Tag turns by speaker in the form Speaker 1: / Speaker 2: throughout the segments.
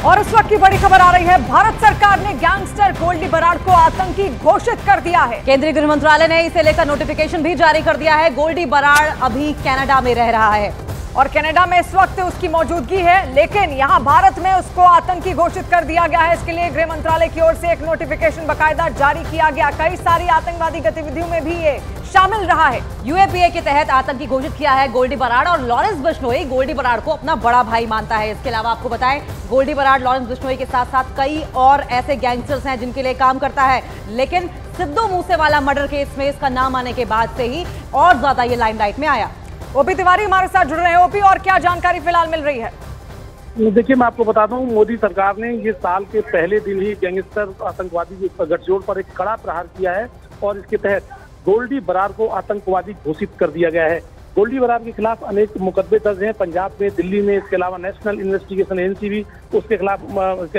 Speaker 1: और इस वक्त की बड़ी खबर आ रही है, भारत सरकार ने गैंगस्टर गोल्डी बराड़ को आतंकी घोषित कर दिया है। केंद्रीय गृह मंत्रालय ने इसे लेकर नोटिफिकेशन भी जारी कर दिया है। गोल्डी बराड़ अभी कनाडा में रह रहा है और कनाडा में इस वक्त उसकी मौजूदगी है, लेकिन यहां भारत में उसको आतंकी घोषित कर दिया गया है। इसके लिए गृह मंत्रालय की ओर से एक नोटिफिकेशन बाकायदा जारी किया गया। कई सारी आतंकवादी गतिविधियों में भी ये शामिल रहा है। यूएपीए के तहत आतंकी घोषित किया है गोल्डी बराड़ और लॉरेंस बिश्नोई गोल्डी बराड़ को अपना बड़ा भाई मानता है। इसके अलावा आपको बताएं, गोल्डी बराड़ लॉरेंस बिश्नोई के साथ साथ कई और ऐसे गैंगस्टर्स हैं जिनके लिए काम करता है, लेकिन सिद्धू मूसेवाला मर्डर केस में इसका नाम आने के बाद से ही और ज्यादा ये लाइमलाइट में आया। ओपी तिवारी हमारे साथ जुड़ रहे हैं। ओपी, और क्या जानकारी फिलहाल मिल रही है?
Speaker 2: देखिए, मैं आपको बता दूं, मोदी सरकार ने ये साल के पहले दिन ही गैंगस्टर आतंकवादी गठजोड़ पर एक कड़ा प्रहार किया है और इसके तहत गोल्डी बराड़ को आतंकवादी घोषित कर दिया गया है। गोल्डी बराड़ के खिलाफ अनेक मुकदमे दर्ज हैं पंजाब में, दिल्ली में। इसके अलावा नेशनल इन्वेस्टिगेशन एजेंसी भी उसके खिलाफ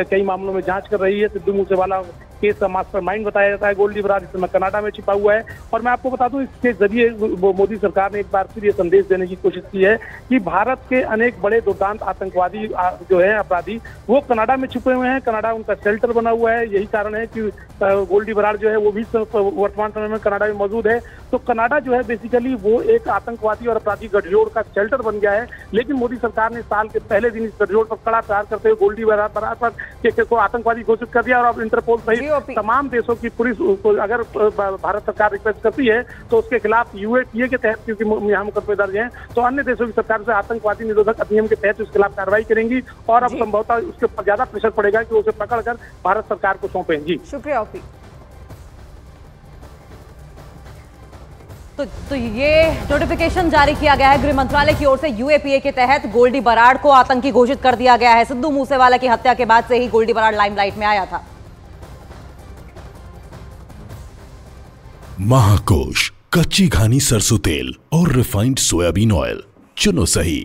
Speaker 2: कई मामलों में जांच कर रही है। सिद्धू मूसेवाला केस का मास्टरमाइंड बताया जाता है गोल्डी बराड़, इस समय कनाडा में छिपा हुआ है। और मैं आपको बता दूं, इसके जरिए मोदी सरकार ने एक बार फिर ये संदेश देने की कोशिश की है कि भारत के अनेक बड़े दुर्दांत आतंकवादी जो है अपराधी, वो कनाडा में छुपे हुए हैं। कनाडा उनका शेल्टर बना हुआ है। यही कारण है कि गोल्डी बराड़ जो है वो भी वर्तमान समय में कनाडा में मौजूद है। तो कनाडा जो है बेसिकली वो एक आतंकवादी और अपराधी गठजोड़ का शेल्टर बन गया है। लेकिन मोदी सरकार ने साल के पहले दिन इस गठजोड़ पर कड़ा प्रहार करते हुए गोल्डी बराड़ पर आतंकवादी घोषित कर दिया। और अब इंटरपोल सहित तमाम देशों की पुलिस अगर भारत सरकार रिक्वेस्ट करती है तो उसके खिलाफ यूएपीए के तहत, क्योंकि यहाँ मुकदमे दर्ज हैं, तो अन्य देशों की सरकार से आतंकवादी निरोधक अधिनियम के तहत उसके खिलाफ कार्रवाई करेंगी। और अब संभवतः उसके ऊपर ज्यादा प्रेशर पड़ेगा कि उसे पकड़कर भारत सरकार को सौंपें। जी
Speaker 1: शुक्रिया ओपी। तो ये नोटिफिकेशन जारी किया गया है गृह मंत्रालय की ओर से। यूएपीए के तहत गोल्डी बराड़ को आतंकी घोषित कर दिया गया है। सिद्धू मूसेवाला की हत्या के बाद से ही गोल्डी बराड़ लाइमलाइट में आया था।
Speaker 3: महाकोश, कच्ची घानी सरसों तेल और रिफाइंड सोयाबीन ऑयल, चुनो सही।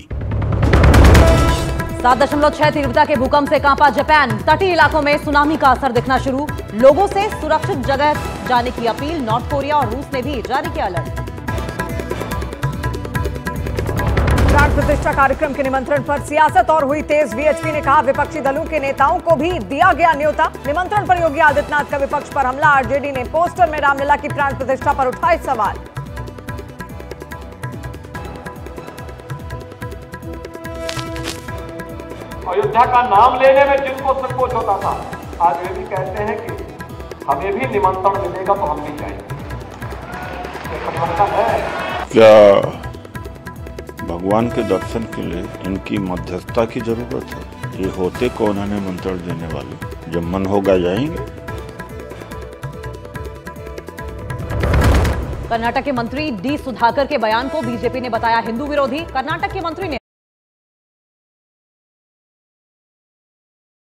Speaker 1: 7.6 तीव्रता के भूकंप से कांपा जापान। तटीय इलाकों में सुनामी का असर दिखना शुरू। लोगों से सुरक्षित जगह जाने की अपील। नॉर्थ कोरिया और रूस ने भी जारी किया अलर्ट। प्राण प्रतिष्ठा कार्यक्रम के निमंत्रण पर सियासत और हुई तेज। वीएचपी ने कहा विपक्षी दलों के नेताओं को भी दिया गया न्योता। निमंत्रण पर योगी आदित्यनाथ का विपक्ष पर हमला। आरजेडी ने पोस्टर में रामलला की प्राण प्रतिष्ठा पर उठाए सवाल।
Speaker 4: अयोध्या का नाम लेने में जिनको संकोच होता था, आज वे भी कहते हैं कि हमें भी निमंत्रण मिलेगा तो हम भी जाएंगे।
Speaker 5: क्या भगवान के दर्शन के लिए इनकी मध्यस्थता की जरूरत है? ये होते कौन है निमंत्रण देने वाले? जब मन होगा जाएंगे।
Speaker 1: कर्नाटक के मंत्री डी सुधाकर के बयान को बीजेपी ने बताया हिंदू विरोधी। कर्नाटक के मंत्री ने